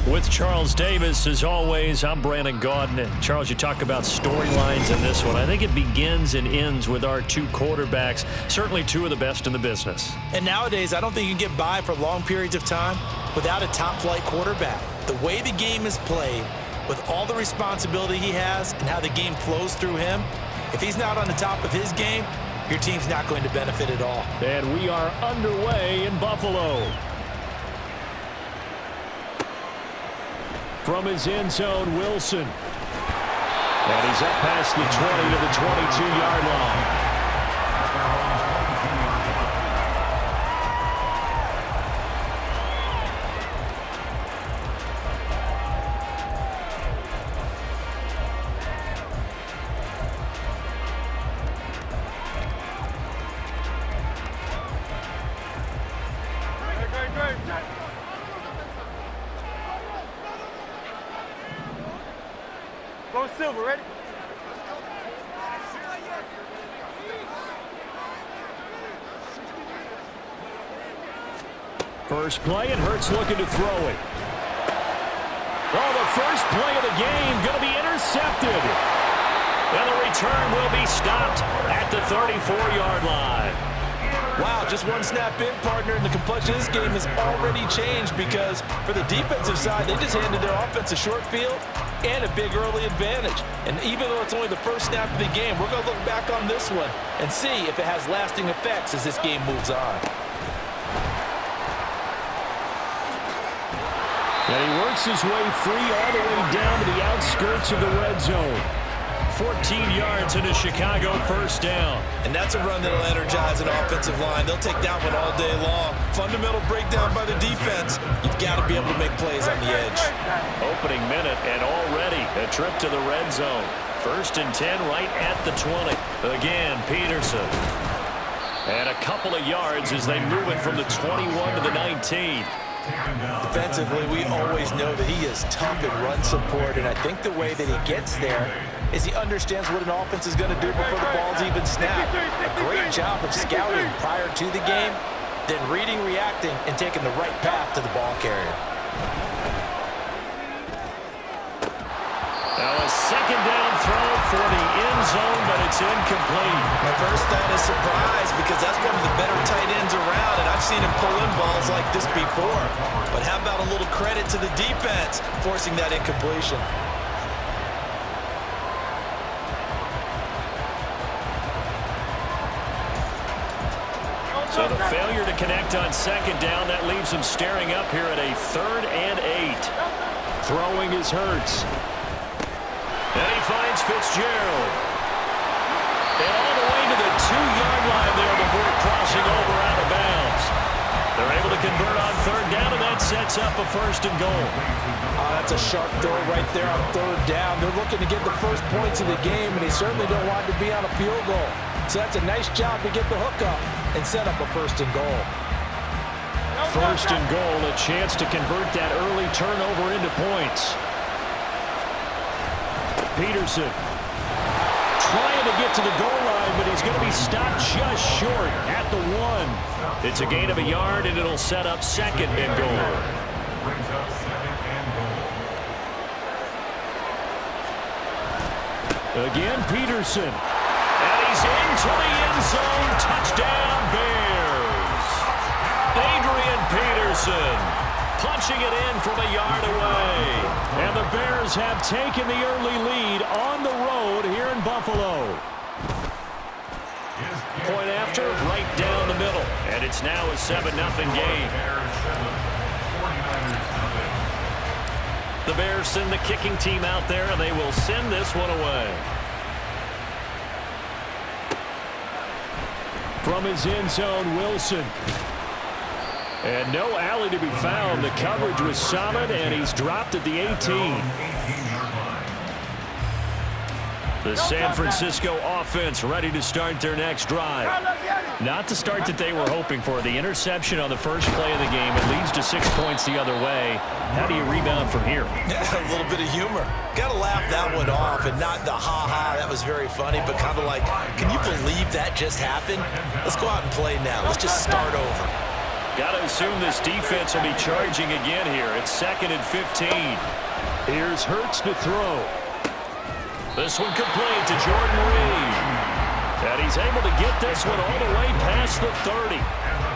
With Charles Davis, as always, I'm Brandon Gaudin. And Charles, you talk about storylines in this one. I think it begins and ends with our two quarterbacks, certainly two of the best in the business. And nowadays, I don't think you can get by for long periods of time without a top-flight quarterback. The way the game is played, with all the responsibility he has and how the game flows through him, if he's not on the top of his game, your team's not going to benefit at all. And we are underway in Buffalo. From his end zone, Wilson. And he's up past the 20 to the 22-yard line. Go Silver, ready? First play, and Hurts looking to throw it. Oh, the first play of the game going to be intercepted. And the return will be stopped at the 34-yard line. Wow, just one snap in, partner, and the complexion of this game has already changed because for the defensive side, they just handed their offense a short field and a big early advantage. And even though it's only the first snap of the game, we're going to look back on this one and see if it has lasting effects as this game moves on. And he works his way free all the way down to the outskirts of the red zone. 14 yards into Chicago, first down. And that's a run that'll energize an offensive line. They'll take that one all day long. Fundamental breakdown by the defense. You've got to be able to make plays on the edge. Opening minute, and already a trip to the red zone. First and 10 right at the 20. Again, Peterson. And a couple of yards as they move it from the 21 to the 19. Defensively, we always know that he is tough in run support, and I think the way that he gets there is he understands what an offense is going to do before the ball's even snapped. A great job of scouting prior to the game, then reading, reacting, and taking the right path to the ball carrier. Now a second down throw for the end zone, but it's incomplete. My first thought is surprise because that's one of the better tight ends around, and I've seen him pull in balls like this before. But how about a little credit to the defense forcing that incompletion? So the failure to connect on second down, that leaves him staring up here at a 3rd and 8. Throwing is Hurts. And he finds Fitzgerald. And all the way to the 2-yard line there before crossing over out of bounds. They're able to convert on 3rd down, and that sets up a 1st and goal. That's a sharp throw right there on 3rd down. They're looking to get the first points of the game, and they certainly don't want to be on a field goal. So that's a nice job to get the hook up and set up a 1st and goal. 1st and goal, a chance to convert that early turnover into points. Peterson trying to get to the goal line, but he's going to be stopped just short at the 1. It's a gain of a yard, and it'll set up 2nd and goal. Again, Peterson. And he's into the end zone. Touchdown, Bears. Adrian Peterson punching it in from a yard away. And the Bears have taken the early lead on the road here in Buffalo. Point after, right down the middle. And it's now a 7-0 game. The Bears send the kicking team out there, and they will send this one away. From his end zone, Wilson. And no alley to be found. The coverage was solid, and he's dropped at the 18. The San Francisco offense ready to start their next drive. Not the start that they were hoping for. The interception on the first play of the game. It leads to 6 points the other way. How do you rebound from here? A little bit of humor. Got to laugh that one off, and not the ha-ha, that was very funny, but kind of like, can you believe that just happened? Let's go out and play now. Let's just start over. Got to assume this defense will be charging again here. It's 2nd and 15. Here's Hurts to throw. This one complete to Jordan Reed. And he's able to get this one all the way past the 30.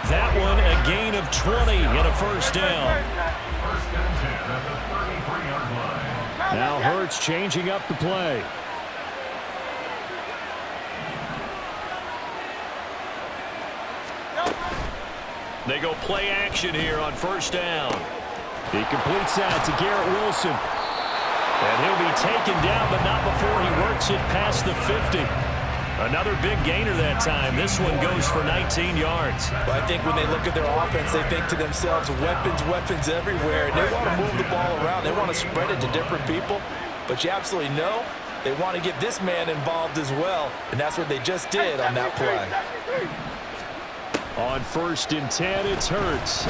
That one a gain of 20 and a first down. Now Hurts changing up the play. They go play action here on first down. He completes that to Garrett Wilson. And he'll be taken down, but not before he works it past the 50. Another big gainer that time. This one goes for 19 yards. Well, I think when they look at their offense, they think to themselves, weapons everywhere. And they want to move the ball around. They want to spread it to different people. But you absolutely know they want to get this man involved as well. And that's what they just did on that play. On 1st and 10, it's Hurts.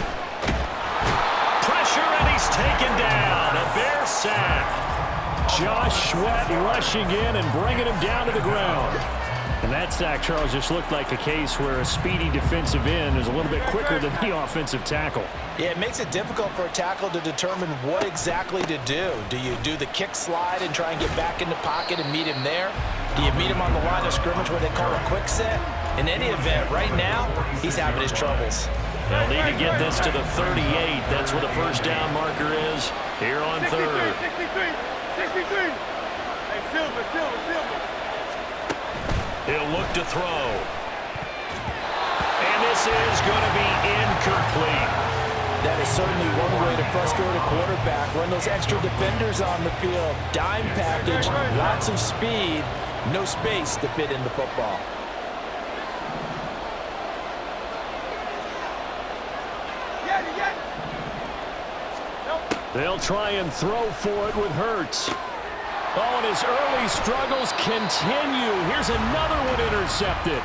Pressure, and he's taken down. A Bear sack. Josh Sweat rushing in and bringing him down to the ground. And that sack, Charles, just looked like a case where a speedy defensive end is a little bit quicker than the offensive tackle. Yeah, it makes it difficult for a tackle to determine what exactly to do. Do you do the kick slide and try and get back in the pocket and meet him there? Do you meet him on the line of scrimmage where they call a quick set? In any event, right now, he's having his troubles. They'll need to get this to the 38. That's where the first down marker is here on 3rd. 63. Hey, Silver. He'll look to throw. And this is going to be incomplete. That is certainly one way to frustrate a quarterback. Run those extra defenders on the field. Dime package, lots of speed, no space to fit in the football. They'll try and throw for it with Hurts. Oh, and his early struggles continue. Here's another one intercepted.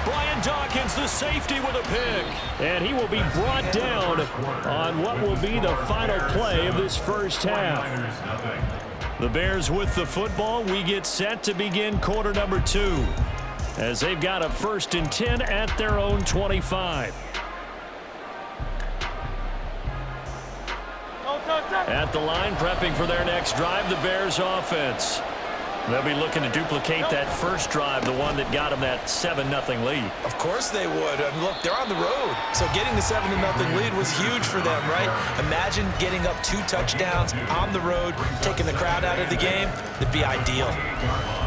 Brian Dawkins, the safety, with a pick. And he will be brought down on what will be the final play of this first half. The Bears with the football. We get set to begin quarter number 2 as they've got a 1st and 10 at their own 25. At the line, prepping for their next drive, the Bears offense. They'll be looking to duplicate that first drive, the one that got them that 7-0 lead. Of course they would. And look, they're on the road. So getting the 7-0 lead was huge for them, right? Imagine getting up 2 touchdowns on the road, taking the crowd out of the game. It'd be ideal.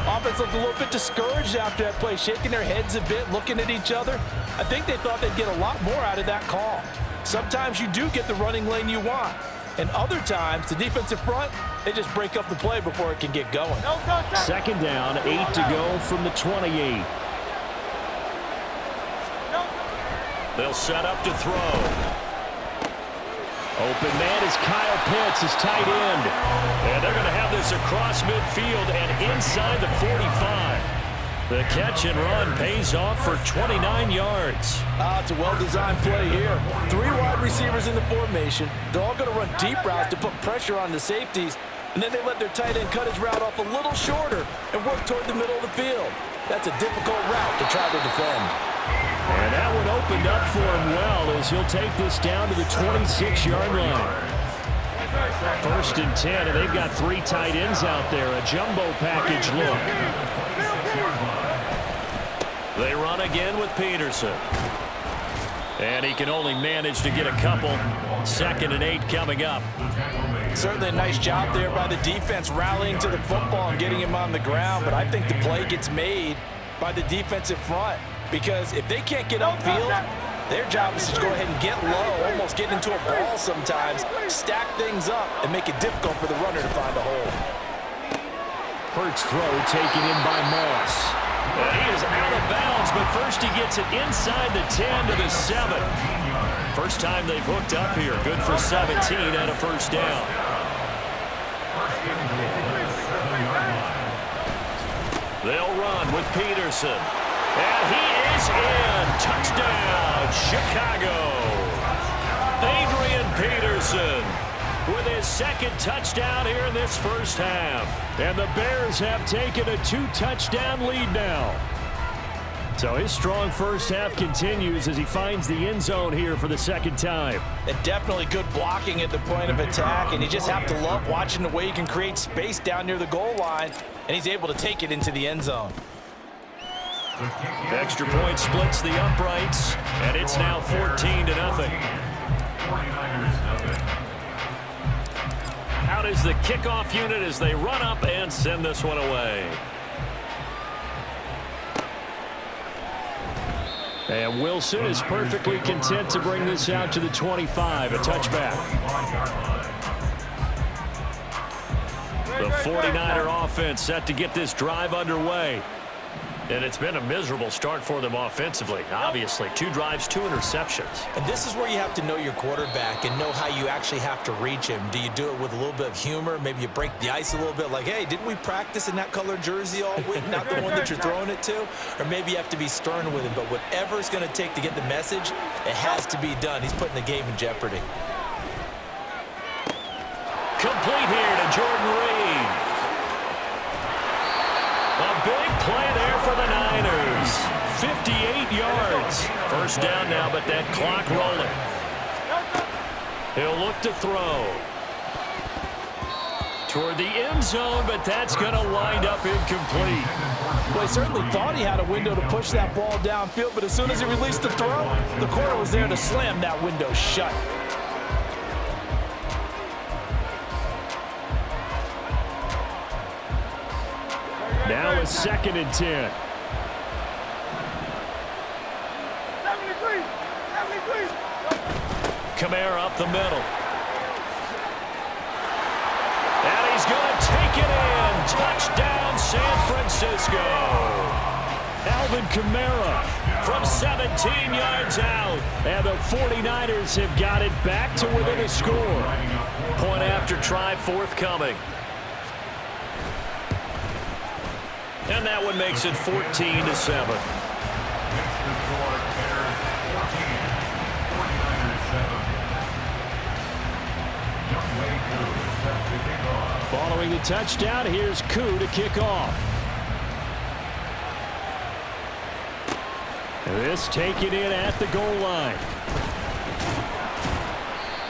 Offense looked a little bit discouraged after that play, shaking their heads a bit, looking at each other. I think they thought they'd get a lot more out of that call. Sometimes you do get the running lane you want. And other times, the defensive front, they just break up the play before it can get going. 2nd down, 8 to go from the 28. They'll set up to throw. Open man is Kyle Pitts, his tight end. And they're going to have this across midfield and inside the 45. The catch and run pays off for 29 yards. It's a well-designed play here. 3 wide receivers in the formation. They're all going to run deep routes to put pressure on the safeties. And then they let their tight end cut his route off a little shorter and work toward the middle of the field. That's a difficult route to try to defend. And that one opened up for him well as he'll take this down to the 26-yard line. 1st and 10, and they've got 3 tight ends out there. A jumbo package look. They run again with Peterson. And he can only manage to get a couple. 2nd and 8 coming up. Certainly a nice job there by the defense rallying to the football and getting him on the ground. But I think the play gets made by the defensive front. Because if they can't get upfield, their job is to go ahead and get low, almost get into a ball sometimes, stack things up, and make it difficult for the runner to find a hole. Hurts throw taken in by Moss. And he is out of bounds, but first he gets it inside the 10 to the 7. First time they've hooked up here. Good for 17 and a first down. They'll run with Peterson. And he is in. Touchdown, Chicago. Adrian Peterson with his 2nd touchdown here in this first half. And the Bears have taken a 2-touchdown lead now. So his strong first half continues as he finds the end zone here for the second time. And definitely good blocking at the point of attack, and you just have to love watching the way he can create space down near the goal line, and he's able to take it into the end zone. Extra point splits the uprights, and it's now 14-0. Out is the kickoff unit as they run up and send this one away. And Wilson is perfectly content to bring this out to the 25, a touchback. The 49er offense set to get this drive underway. And it's been a miserable start for them offensively. Obviously, 2 drives, 2 interceptions. And this is where you have to know your quarterback and know how you actually have to reach him. Do you do it with a little bit of humor? Maybe you break the ice a little bit like, hey, didn't we practice in that colored jersey all week? Not the one that you're throwing it to? Or maybe you have to be stern with him. But whatever it's going to take to get the message, it has to be done. He's putting the game in jeopardy. Complete here to Jordan Reed. A big play there for the Niners. 58 yards. First down now, but that clock rolling. He'll look to throw. Toward the end zone, but that's going to wind up incomplete. Well, he certainly thought he had a window to push that ball downfield, but as soon as he released the throw, the corner was there to slam that window shut. Now a 2nd and 10. 73. Kamara up the middle. And he's going to take it in. Touchdown, San Francisco. Alvin Kamara from 17 yards out. And the 49ers have got it back to within a score. Point after try forthcoming. And that one makes it 14-7. Following the touchdown, here's Koo to kick off. This taken in at the goal line.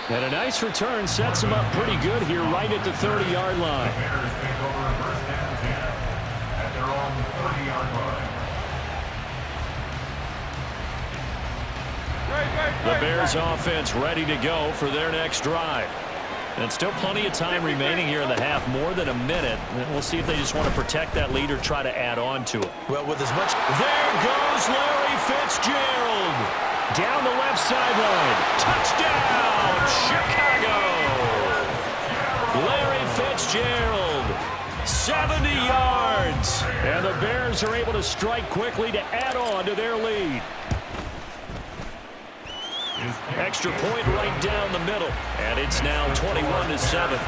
And a nice return sets him up pretty good here right at the 30-yard line. The Bears offense ready to go for their next drive. And still plenty of time remaining here in the half, more than a minute. And we'll see if they just want to protect that lead or try to add on to it. Well, with as much... There goes Larry Fitzgerald. Down the left sideline. Touchdown, Chicago. Larry Fitzgerald, 70 yards. And the Bears are able to strike quickly to add on to their lead. Extra point right down the middle. And it's now 21-7.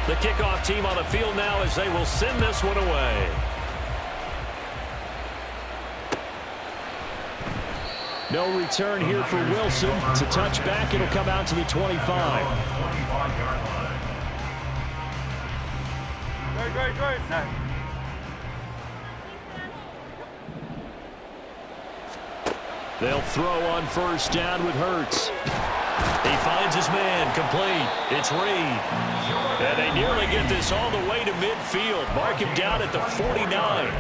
The kickoff team on the field now as they will send this one away. No return here for Wilson. It's a touchback. It'll come out to the 25. Great. They'll throw on first down with Hurts. He finds his man, complete. It's Reed. And they nearly get this all the way to midfield. Mark him down at the 49.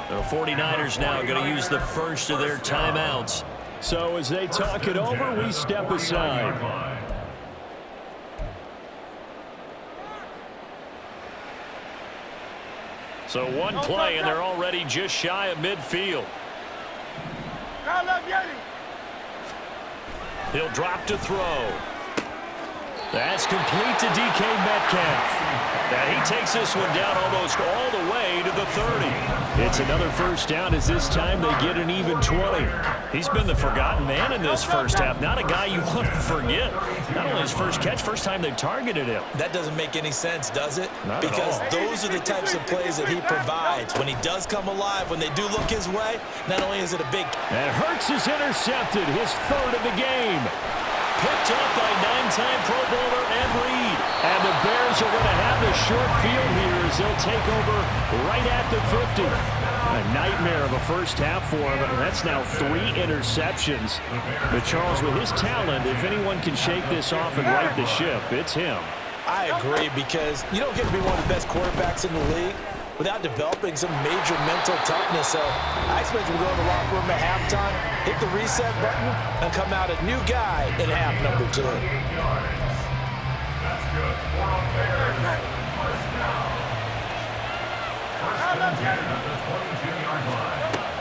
The 49ers now going to use the first of their timeouts. So as they talk it over, we step aside. So one play, and they're already just shy of midfield. He'll drop to throw. That's complete to DK Metcalf. And he takes this one down almost all the way to the 30. It's another first down as this time they get an even 20. He's been the forgotten man in this first half. Not a guy you want to forget. Not only his first catch, first time they've targeted him. That doesn't make any sense, does it? Not because at all. Those are the types of plays that he provides. When he does come alive, when they do look his way, not only is it a big... And Hurts is intercepted, his third of the game. picked up by 9-time Pro Bowler Ed Reed. And the Bears are going to have the short field here as they'll take over right at the 50. A nightmare of a first half for him. That's now 3 interceptions. But Charles, with his talent, if anyone can shake this off and right the ship, it's him. I agree, because you don't get to be one of the best quarterbacks in the league without developing some major mental toughness. So I expect him to go in the locker room at halftime, hit the reset button, and come out a new guy in half number 2.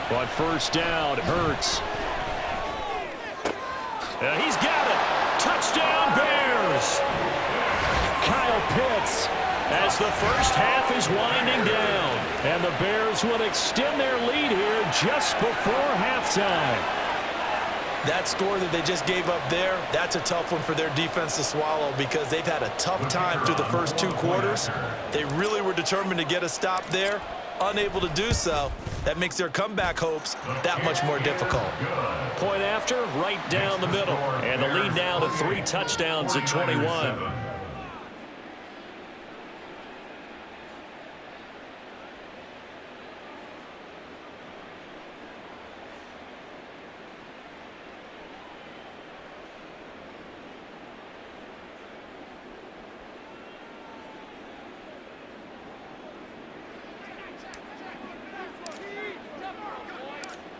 But first down, Hurts. He's got it. Touchdown, Bears. Kyle Pitts as the first half is winding down. And the Bears will extend their lead here just before halftime. That score that they just gave up there, that's a tough one for their defense to swallow, because they've had a tough time through the first 2 quarters. They really were determined to get a stop there, unable to do so. That makes their comeback hopes that much more difficult. Point after, right down the middle. And the lead now to 3 touchdowns at 21.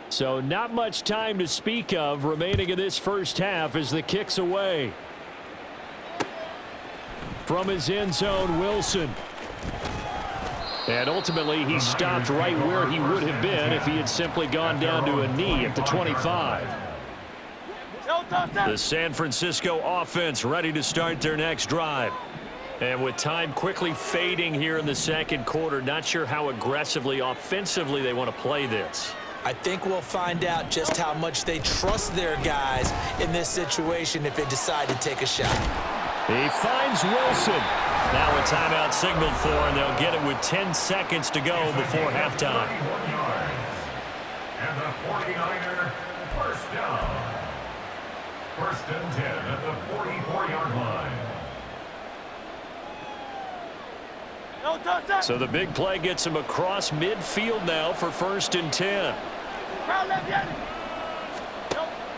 So not much time to speak of remaining in this first half as the kick's away. From his end zone, Wilson. And ultimately, he stopped right where he would have been if he had simply gone down to a knee at the 25. The San Francisco offense ready to start their next drive. And with time quickly fading here in the second quarter, not sure how aggressively, offensively they want to play this. I think we'll find out just how much they trust their guys in this situation if they decide to take a shot. He finds Wilson. Now a timeout signaled for, and they'll get it with 10 seconds to go before halftime. And the 49er, first down. 1st and 10 at the 44-yard line. So the big play gets him across midfield now for 1st and 10.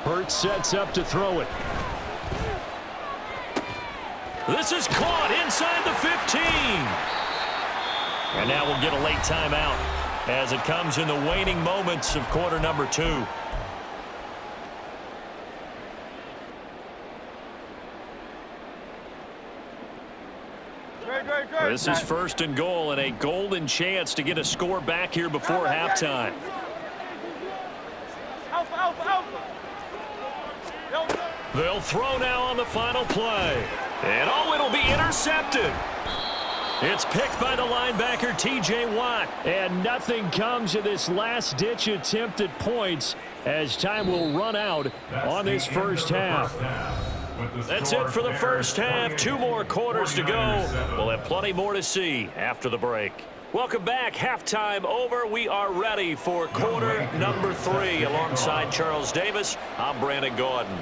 Hurts sets up to throw it. This is caught inside the 15. And now we'll get a late timeout as it comes in the waning moments of quarter number 2. This is 1st and goal, and a golden chance to get a score back here before halftime. They'll throw now on the final play. And it'll be intercepted. It's picked by the linebacker, T.J. Watt. And nothing comes of this last-ditch attempt at points as time will run out on this first half. That's it for the first half. 2 more quarters to go. We'll have plenty more to see after the break. Welcome back. Halftime over. We are ready for quarter number 3. Alongside Charles Davis, I'm Brandon Gordon.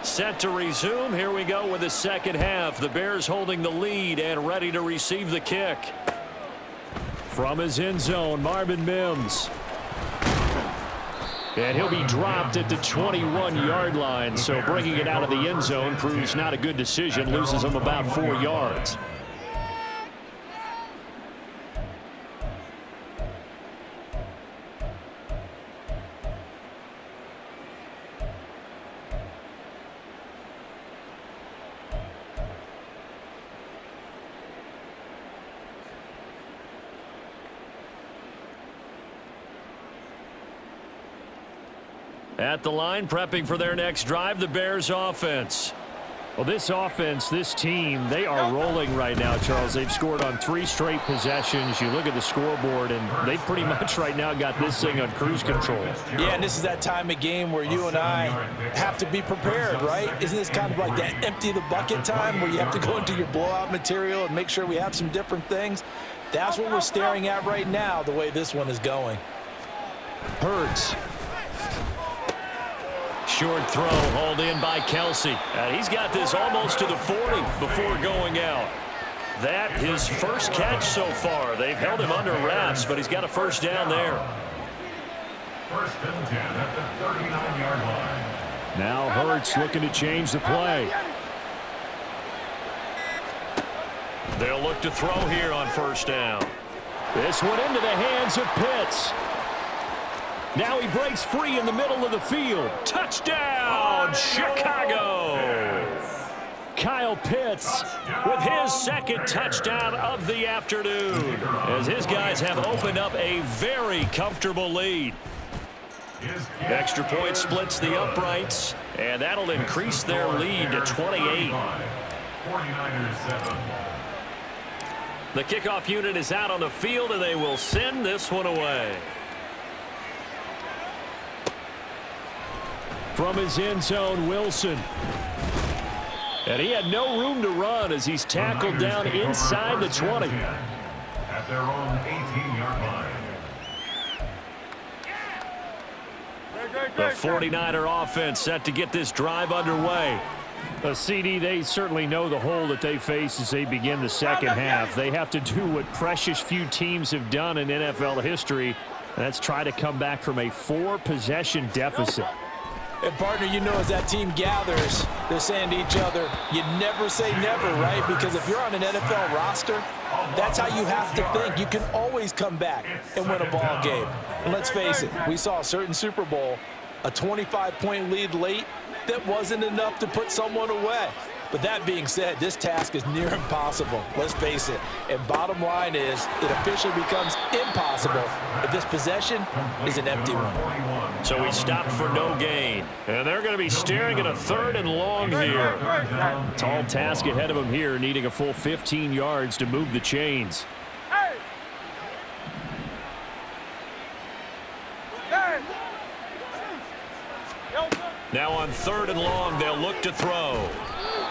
Set to resume. Here we go with the second half. The Bears holding the lead and ready to receive the kick. From his end zone, Marvin Mims. And he'll be dropped at the 21-yard line, so bringing it out of the end zone proves not a good decision, loses him about 4 yards. At the line, prepping for their next drive, the Bears offense. Well, this offense, this team, they are rolling right now, Charles. They've scored on 3 straight possessions. You look at the scoreboard, and they pretty much right now got this thing on cruise control. Yeah, and this is that time of game where you and I have to be prepared, right? Isn't this kind of like that empty the bucket time where you have to go into your blowout material and make sure we have some different things? That's what we're staring at right now, the way this one is going. Hurts. short throw hauled in by Kelsey. And he's got this almost to the 40 before going out. That his first catch so far. They've held him under wraps, but he's got a first down there. First and 10 at the 39-yard line. Now Hurts looking to change the play. They'll look to throw here on first down. This one into the hands of Pitts. Now he breaks free in the middle of the field. Touchdown, Chicago! Kyle Pitts with his second touchdown of the afternoon, as his guys have opened up a very comfortable lead. Extra point splits the uprights, and that'll increase their lead to 28. 49ers 7. The kickoff unit is out on the field, and they will send this one away. From his end zone, Wilson. And he had no room to run as he's tackled down inside the 20. At their own 18-yard line. The 49er offense set to get this drive underway. CD, they certainly know the hole that they face as they begin the second half. They have to do what precious few teams have done in NFL history, and that's try to come back from a 4-possession deficit. And, partner, you know, as that team gathers, they're saying to each other, you never say never, right? Because if you're on an NFL roster, that's how you have to think. You can always come back and win a ball game. And let's face it, we saw a certain Super Bowl, a 25-point lead late that wasn't enough to put someone away. But that being said, this task is near impossible. Let's face it. And bottom line is, it officially becomes impossible if this possession is an empty one. So he stopped for no gain. And they're going to be staring at a 3rd and long here. Tall task ahead of him here, needing a full 15 yards to move the chains. Now on 3rd and long, they'll look to throw.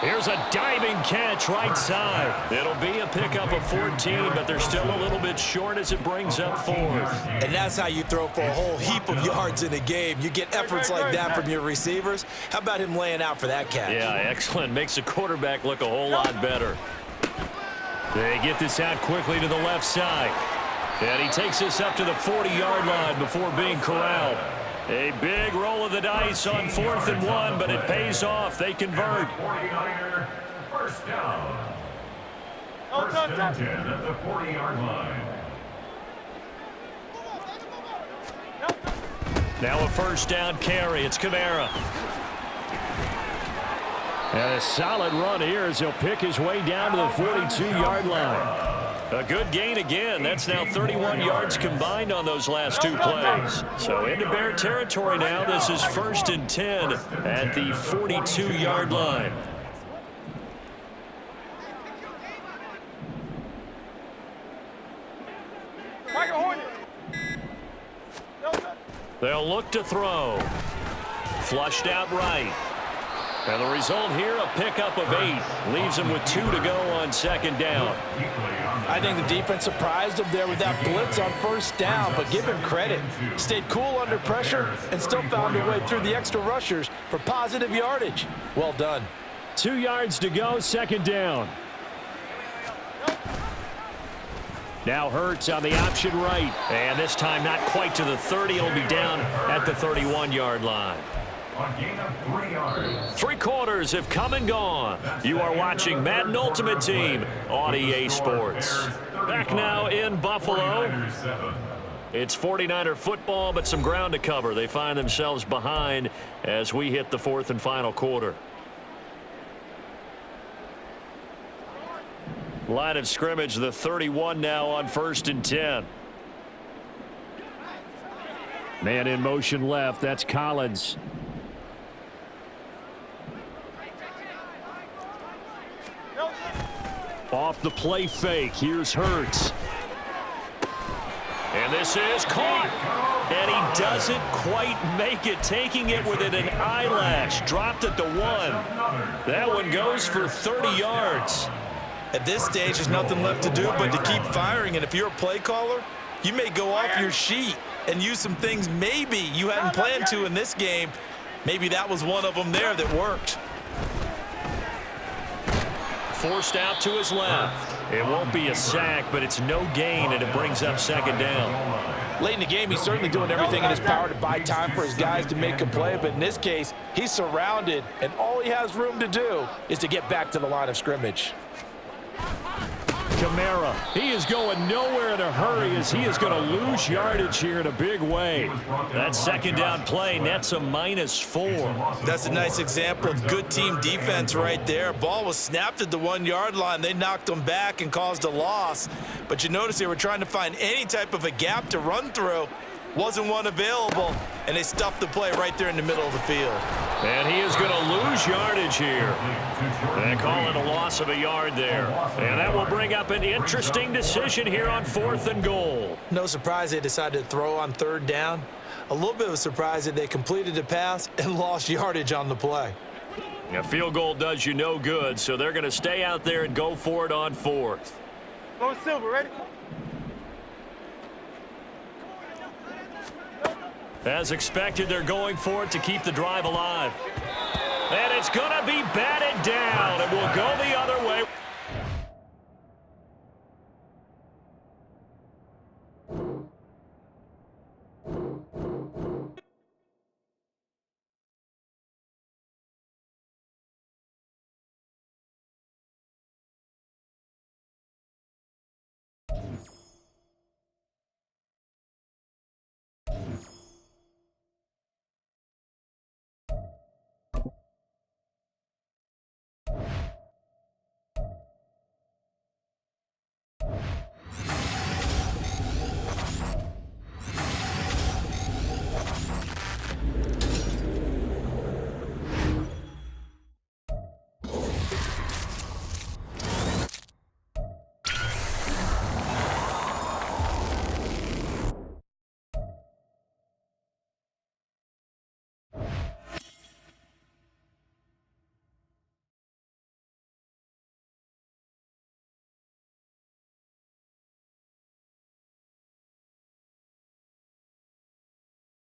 Here's a diving catch right side. It'll be a pickup of 14, but they're still a little bit short as it brings up 4th. And that's how you throw for a whole heap of yards in a game. You get efforts like that from your receivers. How about him laying out for that catch? Yeah, excellent. Makes the quarterback look a whole lot better. They get this out quickly to the left side. And he takes this up to the 40-yard line before being corralled. A big roll of the dice on 4th and 1, but it pays off. They convert. 49er first down. First and 10 at the 40-yard line. Now a first down carry. It's Kamara. And a solid run here as he'll pick his way down to the 42-yard line. A good gain again. That's now 31 yards combined on those last 2 plays. So into Bear territory now. This is 1st and 10 at the 42-yard line. They'll look to throw. Flushed out right. And the result here, a pickup of 8. Leaves them with 2 to go on 2nd down. I think the defense surprised him there with that blitz on 1st down, but give him credit. Stayed cool under pressure and still found a way through the extra rushers for positive yardage. Well done. 2 yards to go, 2nd down. Now Hurts on the option right. And this time not quite to the 30. He'll be down at the 31-yard line. A gain of 3 yards. 3 quarters have come and gone. You are watching Madden Ultimate Team on EA Sports. Back now in Buffalo. It's 49er football, but some ground to cover. They find themselves behind as we hit the 4th and final quarter. Line of scrimmage, the 31 now on 1st and 10. Man in motion left. That's Collins. Off the play fake. Here's Hurts. And this is caught. And he doesn't quite make it, taking it within an eyelash. Dropped at the 1. That one goes for 30 yards. At this stage, there's nothing left to do but to keep firing. And if you're a play caller, you may go off your sheet and use some things maybe you hadn't planned to in this game. Maybe that was one of them there that worked. Forced out to his left. It won't be a sack, but it's no gain, and it brings up second down. Late in the game, he's certainly doing everything in his power to buy time for his guys to make a play, but in this case, he's surrounded, and all he has room to do is to get back to the line of scrimmage. Kamara, he is going nowhere in a hurry as he is going to lose yardage here in a big way. That second down play nets a -4. That's a nice example of good team defense right there. Ball was snapped at the 1-yard line. They knocked him back and caused a loss. But you notice they were trying to find any type of a gap to run through. Wasn't one available, and they stuffed the play right there in the middle of the field. And he is going to lose yardage here. They call it a loss of a yard there. And that will bring up an interesting decision here on 4th and goal. No surprise they decided to throw on 3rd down. A little bit of a surprise that they completed the pass and lost yardage on the play. A field goal does you no good, so they're going to stay out there and go for it on 4th. Go Silver, ready? As expected, they're going for it to keep the drive alive. And it's going to be batted down. It will go the other